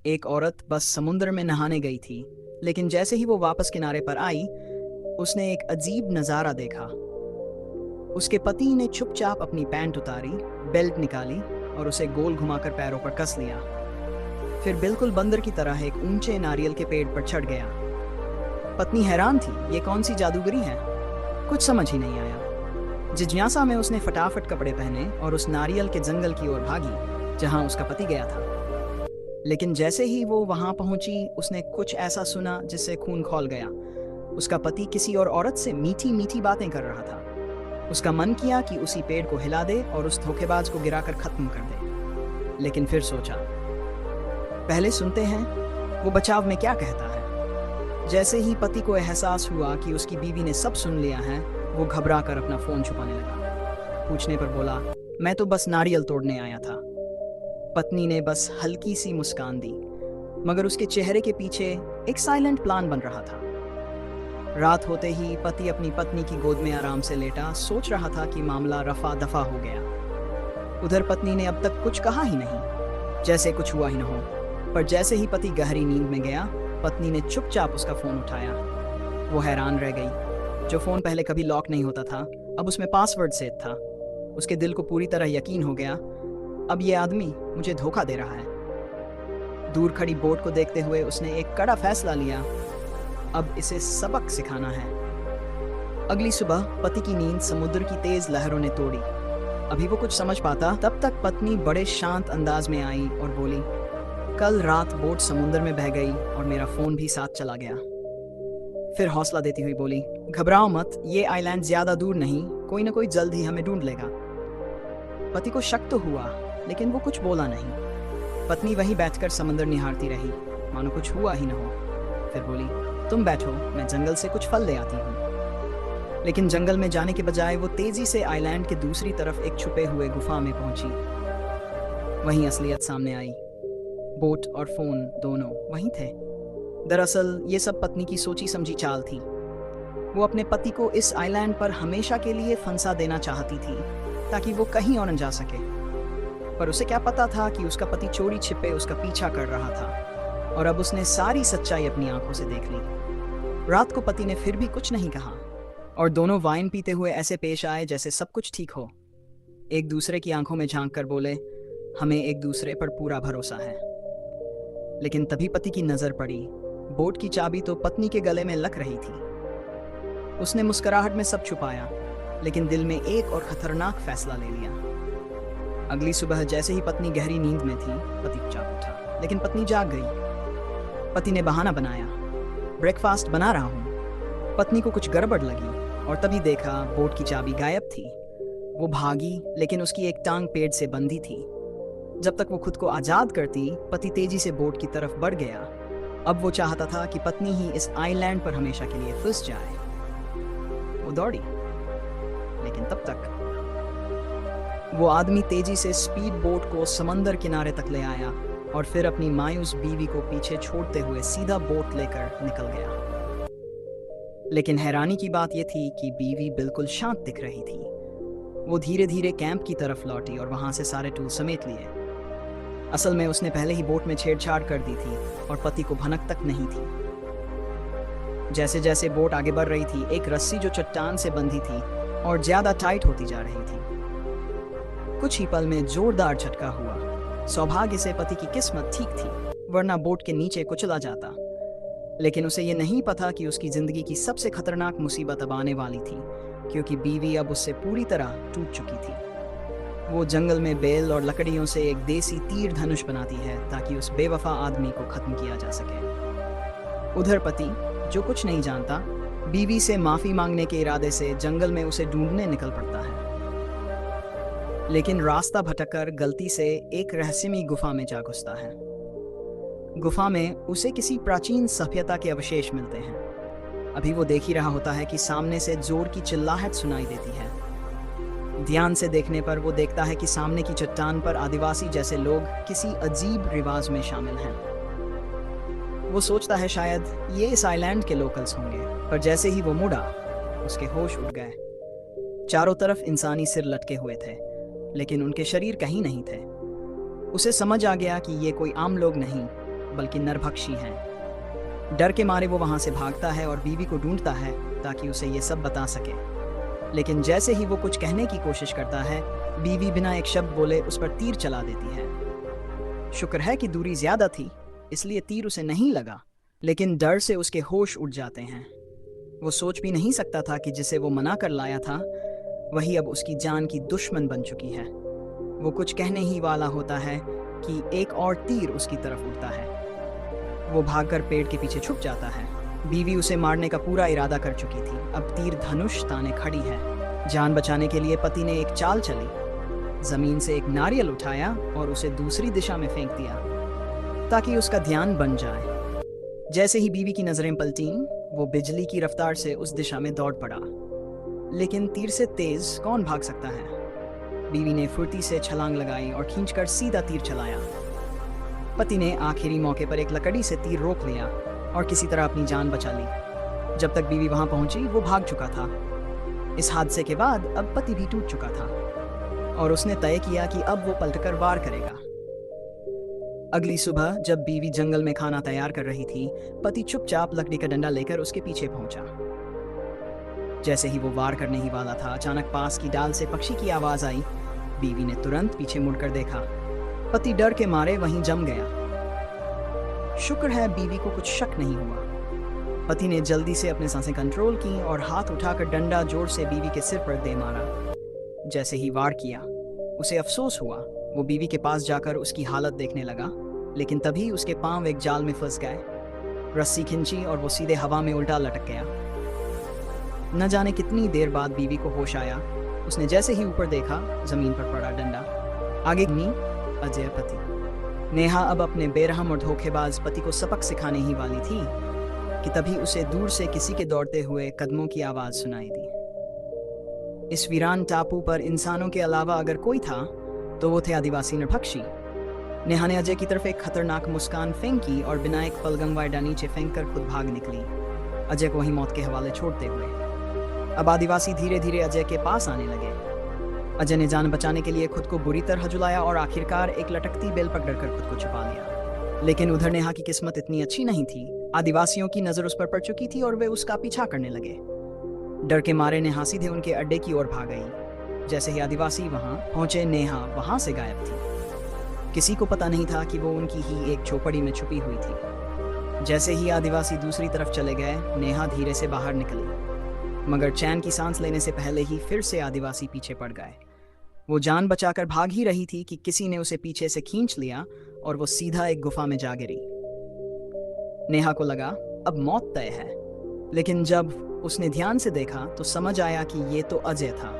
एक औरत बस समुद्र में नहाने गई थी, लेकिन जैसे ही वो वापस किनारे पर आई, उसने एक अजीब नज़ारा देखा। उसके पति ने चुपचाप अपनी पैंट उतारी, बेल्ट निकाली और उसे गोल घुमाकर पैरों पर कस लिया। फिर बिल्कुल बंदर की तरह एक ऊंचे नारियल के पेड़ पर चढ़ गया। पत्नी हैरान थी, ये कौन सी जादूगरी है? कुछ समझ ही नहीं आया। जिज्ञासा में उसने फटाफट कपड़े पहने और उस नारियल के जंगल की ओर भागी जहां उसका पति गया था। लेकिन जैसे ही वो वहां पहुंची, उसने कुछ ऐसा सुना जिससे खून खौल गया। उसका पति किसी और औरत से मीठी मीठी बातें कर रहा था। उसका मन किया कि उसी पेड़ को हिला दे और उस धोखेबाज को गिराकर खत्म कर दे, लेकिन फिर सोचा, पहले सुनते हैं वो बचाव में क्या कहता है। जैसे ही पति को एहसास हुआ कि उसकी बीवी ने सब सुन लिया है, वो घबरा कर अपना फोन छुपाने लगा। पूछने पर बोला, मैं तो बस नारियल तोड़ने आया था। पत्नी ने बस हल्की सी मुस्कान दी, मगर उसके चेहरे के पीछे एक साइलेंट प्लान बन रहा था। रात होते ही पति अपनी पत्नी की गोद में आराम से लेटा सोच रहा था कि मामला रफा दफा हो गया। उधर पत्नी ने अब तक कुछ कहा ही नहीं, जैसे कुछ हुआ ही न हो। पर जैसे ही पति गहरी नींद में गया, पत्नी ने चुपचाप उसका फोन उठाया। वो हैरान रह गई। जो फोन पहले कभी लॉक नहीं होता था, अब उसमें पासवर्ड सेट था। उसके दिल को पूरी तरह यकीन हो गया, अब ये आदमी मुझे धोखा दे रहा है। दूर खड़ी बोट को देखते हुए उसने एक कड़ा फैसला लिया, अब इसे सबक सिखाना है। अगली सुबह पति की नींद समुद्र की तेज लहरों ने तोड़ी। अभी वो कुछ समझ पाता, तब तक पत्नी बड़े शांत अंदाज में आई और बोली, कल रात बोट समुद्र में बह गई और मेरा फोन भी साथ चला गया। फिर हौसला देती हुई बोली, घबराओ मत, ये आइलैंड ज्यादा दूर नहीं, कोई ना कोई जल्द ही हमें ढूंढ लेगा। पति को शक तो हुआ, लेकिन वो कुछ बोला नहीं। पत्नी वहीं बैठकर समंदर निहारती रही, मानो कुछ हुआ ही न हो। फिर बोली, तुम बैठो, मैं जंगल से कुछ फल ले आती हूँ। लेकिन जंगल में जाने के बजाय वो तेजी से आइलैंड के दूसरी तरफ एक छुपे हुए गुफा में पहुंची। वहीं असलियत सामने आई। बोट और फोन दोनों वहीं थे। दरअसल ये सब पत्नी की सोची समझी चाल थी। वो अपने पति को इस आइलैंड पर हमेशा के लिए फंसा देना चाहती थी, ताकि वो कहीं और न जा सके। पर उसे क्या पता था कि उसका पति चोरी छिपे उसका पीछा कर रहा था, और अब उसने सारी सच्चाई अपनी आंखों से देख ली। रात को पति ने फिर भी कुछ नहीं कहा, और दोनों वाइन पीते हुए ऐसे पेश आए जैसे सब कुछ ठीक हो। एक दूसरे की आंखों में झांक कर बोले, हमें एक दूसरे पर पूरा भरोसा है। लेकिन तभी पति की नजर पड़ी। बोट की चाबी तो पत्नी के गले में लग रही थी। उसने मुस्कुराहट में सब छुपाया, लेकिन दिल में एक और खतरनाक फैसला ले लिया। अगली सुबह जैसे ही पत्नी गहरी नींद में थी, पति जाग उठा, लेकिन पत्नी जाग गई। पति ने बहाना बनाया, ब्रेकफास्ट बना रहा हूँ। पत्नी को कुछ गड़बड़ लगी, और तभी देखा बोट की चाबी गायब थी। वो भागी, लेकिन उसकी एक टांग पेड़ से बंधी थी। जब तक वो खुद को आजाद करती, पति तेजी से बोट की तरफ बढ़ गया। अब वो चाहता था कि पत्नी ही इस आइलैंड पर हमेशा के लिए फंस जाए। वो दौड़ी, लेकिन तब तक वो आदमी तेजी से स्पीड बोट को समंदर किनारे तक ले आया, और फिर अपनी मायूस बीवी को पीछे छोड़ते हुए सीधा बोट लेकर निकल गया। लेकिन हैरानी की बात यह थी कि बीवी बिल्कुल शांत दिख रही थी। वो धीरे धीरे कैंप की तरफ लौटी और वहां से सारे टूल समेट लिए। असल में उसने पहले ही बोट में छेड़छाड़ कर दी थी, और पति को भनक तक नहीं थी। जैसे जैसे बोट आगे बढ़ रही थी, एक रस्सी जो चट्टान से बंधी थी और ज्यादा टाइट होती जा रही थी। कुछ ही पल में जोरदार झटका हुआ। सौभाग्य से पति की किस्मत ठीक थी, वरना बोट के नीचे कुचला जाता। लेकिन उसे यह नहीं पता कि उसकी जिंदगी की सबसे खतरनाक मुसीबत अब आने वाली थी, क्योंकि बीवी अब उससे पूरी तरह टूट चुकी थी। वो जंगल में बेल और लकड़ियों से एक देसी तीर धनुष बनाती है, ताकि उस बेवफा आदमी को खत्म किया जा सके। उधर पति, जो कुछ नहीं जानता, बीवी से माफी मांगने के इरादे से जंगल में उसे ढूंढने निकल पड़ता है। लेकिन रास्ता भटककर गलती से एक रहस्यमयी गुफा में जा घुसता है। गुफा में उसे किसी प्राचीन सभ्यता के अवशेष मिलते हैं। अभी वो देख ही रहा होता है कि सामने से जोर की चिल्लाहट सुनाई देती है। ध्यान से देखने पर वो देखता है कि सामने की चट्टान पर आदिवासी जैसे लोग किसी अजीब रिवाज में शामिल हैं। वो सोचता है शायद ये इस आइलैंड के लोकल्स होंगे, पर जैसे ही वो मुड़ा, उसके होश उड़ गए। चारों तरफ इंसानी सिर लटके हुए थे, लेकिन उनके शरीर कहीं नहीं थे। उसे समझ आ गया कि ये कोई आम लोग नहीं, बल्कि नरभक्षी हैं। डर के मारे वो वहां से भागता है और बीवी को ढूंढता है ताकि उसे ये सब बता सके। लेकिन जैसे ही वो कुछ कहने की कोशिश करता है, बीवी बिना एक शब्द बोले उस पर तीर चला देती है। शुक्र है कि दूरी ज्यादा थी, इसलिए तीर उसे नहीं लगा, लेकिन डर से उसके होश उड़ जाते हैं। वो सोच भी नहीं सकता था कि जिसे वो मना कर लाया था वही अब उसकी जान की दुश्मन बन चुकी है। वो कुछ कहने ही वाला होता है कि एक और तीर उसकी तरफ उड़ता है। वो भागकर पेड़ के पीछे छुप जाता है। बीवी उसे मारने का पूरा इरादा कर चुकी थी। अब तीर धनुष ताने खड़ी है। जान बचाने के लिए पति ने एक चाल चली। जमीन से एक नारियल उठाया और उसे दूसरी दिशा में फेंक दिया ताकि उसका ध्यान बन जाए। जैसे ही बीवी की नजरें पलटीं, वो बिजली की रफ्तार से उस दिशा में दौड़ पड़ा। लेकिन तीर से तेज कौन भाग सकता है? बीवी ने फुर्ती से छलांग लगाई और खींचकर सीधा तीर चलाया। पति ने आखिरी मौके पर एक लकड़ी से तीर रोक लिया और किसी तरह अपनी जान बचा ली। जब तक बीवी वहां पहुंची, वो भाग चुका था। इस हादसे के बाद अब पति भी टूट चुका था और उसने तय किया कि अब वो पलटकर वार करेगा। अगली सुबह जब बीवी जंगल में खाना तैयार कर रही थी, पति चुपचाप लकड़ी का डंडा लेकर उसके पीछे पहुंचा। जैसे ही वो वार करने ही वाला था, अचानक पास की डाल से पक्षी की आवाज आई। बीवी ने तुरंत पीछे मुड़कर देखा। पति डर के मारे वहीं जम गया। शुक्र है बीवी को कुछ शक नहीं हुआ। पति ने जल्दी से अपने सांसें कंट्रोल की और हाथ उठाकर डंडा जोर से बीवी के सिर पर दे मारा। जैसे ही वार किया, उसे अफसोस हुआ। वो बीवी के पास जाकर उसकी हालत देखने लगा, लेकिन तभी उसके पांव एक जाल में फंस गए। रस्सी खिंची और वो सीधे हवा में उल्टा लटक गया। न जाने कितनी देर बाद बीवी को होश आया। उसने जैसे ही ऊपर देखा, जमीन पर पड़ा डंडा। आगे नी अजय पति। नेहा अब अपने बेरहम और धोखेबाज पति को सबक सिखाने ही वाली थी कि तभी उसे दूर से किसी के दौड़ते हुए कदमों की आवाज सुनाई दी। इस वीरान टापू पर इंसानों के अलावा अगर कोई था तो वो थे आदिवासी नरभक्षी। नेहा ने अजय की तरफ एक खतरनाक मुस्कान फेंकी और बिना एक पलगम वायडा नीचे फेंक कर खुद भाग निकली, अजय को वहीं मौत के हवाले छोड़ते हुए। अब आदिवासी धीरे धीरे अजय के पास आने लगे। अजय ने जान बचाने के लिए खुद को बुरी तरह झुलाया और आखिरकार एक लटकती बेल पकड़कर खुद को छुपा लिया। लेकिन उधर नेहा की किस्मत इतनी अच्छी नहीं थी। आदिवासियों की नजर उस पर पड़ चुकी थी और वे उसका पीछा करने लगे। डर के मारे नेहा सीधे उनके अड्डे की ओर भाग गई। जैसे ही आदिवासी वहां पहुंचे, नेहा वहां से गायब थी। किसी को पता नहीं था कि वो उनकी ही एक झोपड़ी में छुपी हुई थी। जैसे ही आदिवासी दूसरी तरफ चले गए, नेहा धीरे से बाहर निकली, मगर चैन की सांस लेने से पहले ही फिर से आदिवासी पीछे पड़ गए। वो जान बचाकर भाग ही रही थी कि किसी ने उसे पीछे से खींच लिया और वो सीधा एक गुफा में जा गिरी। नेहा को लगा अब मौत तय है, लेकिन जब उसने ध्यान से देखा तो समझ आया कि ये तो अजय था,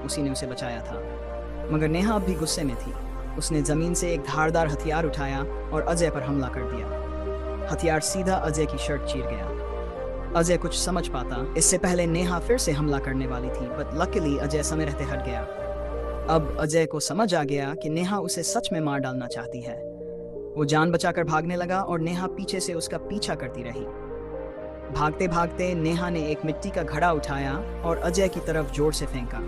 उसी ने उसे बचाया था। मगर नेहा अब भी गुस्से में थी। उसने जमीन से एक धारदार हथियार उठाया और अजय पर हमला कर दिया। हथियार सीधा अजय की शर्ट चीर गया। अजय कुछ समझ पाता इससे पहले नेहा फिर से हमला करने वाली थी, बट लकीली अजय समय रहते हट गया। अब अजय को समझ आ गया कि नेहा उसे सच में मार डालना चाहती है। वो जान बचाकर भागने लगा और नेहा पीछे से उसका पीछा करती रही। भागते भागते नेहा ने एक मिट्टी का घड़ा उठाया और अजय की तरफ जोर से फेंका।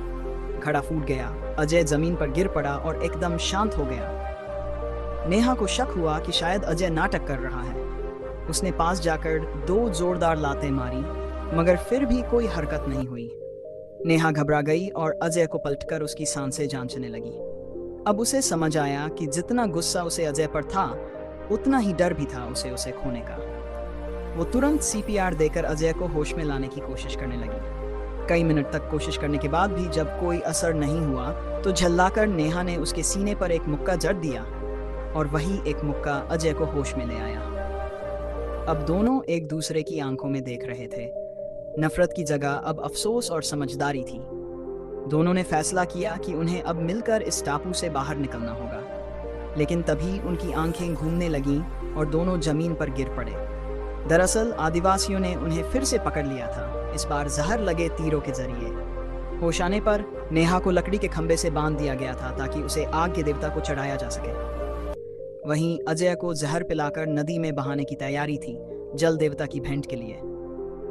घड़ा फूट गया। अजय जमीन पर गिर पड़ा और एकदम शांत हो गया। नेहा को शक हुआ कि शायद अजय नाटक कर रहा है। उसने पास जाकर 2 जोरदार लातें मारी, मगर फिर भी कोई हरकत नहीं हुई। नेहा घबरा गई और अजय को पलटकर उसकी सांसें जांचने लगी। अब उसे समझ आया कि जितना गुस्सा उसे अजय पर था, उतना ही डर भी था उसे खोने का। वो तुरंत सीपीआर देकर अजय को होश में लाने की कोशिश करने लगी। कई मिनट तक कोशिश करने के बाद भी जब कोई असर नहीं हुआ तो झल्लाकर नेहा ने उसके सीने पर एक मुक्का जड़ दिया और वही एक मुक्का अजय को होश में ले आया। अब दोनों एक दूसरे की आंखों में देख रहे थे। नफरत की जगह अब अफसोस और समझदारी थी। दोनों ने फैसला किया कि उन्हें अब मिलकर इस टापू से बाहर निकलना होगा। लेकिन तभी उनकी आंखें घूमने लगीं और दोनों जमीन पर गिर पड़े। दरअसल आदिवासियों ने उन्हें फिर से पकड़ लिया था, इस बार जहर लगे तीरों के जरिए। होश आने पर नेहा को लकड़ी के खंभे से बांध दिया गया था ताकि उसे आग के देवता को चढ़ाया जा सके। वहीं अजय को जहर पिलाकर नदी में बहाने की तैयारी थी, जल देवता की भेंट के लिए।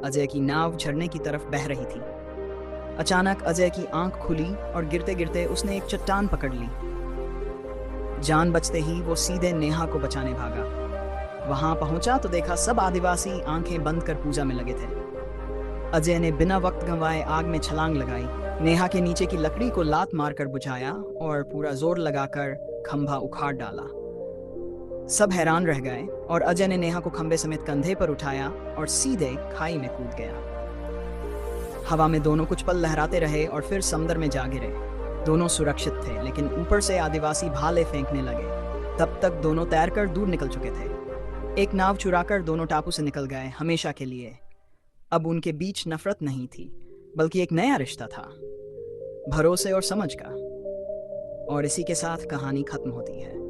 अजय की नाव झरने की तरफ बह रही थी। अचानक अजय की आंख खुली और गिरते गिरते उसने एक चट्टान पकड़ ली। जान बचते ही वो सीधे नेहा को बचाने भागा। वहां पहुंचा तो देखा सब आदिवासी आंखें बंद कर पूजा में लगे थे। अजय ने बिना वक्त गंवाए आग में छलांग लगाई, नेहा के नीचे की लकड़ी को लात मारकर बुझाया और पूरा जोर लगाकर खंभा उखाड़ डाला। सब हैरान रह गए और अजय ने नेहा को खंभे समेत कंधे पर उठाया और सीधे खाई में कूद गया। हवा में दोनों कुछ पल लहराते रहे और फिर समुद्र में जा गिरे। दोनों सुरक्षित थे, लेकिन ऊपर से आदिवासी भाले फेंकने लगे। तब तक दोनों तैरकर दूर निकल चुके थे। एक नाव चुराकर दोनों टापू से निकल गए, हमेशा के लिए। अब उनके बीच नफरत नहीं थी, बल्कि एक नया रिश्ता था, भरोसे और समझ का। और इसी के साथ कहानी खत्म होती है।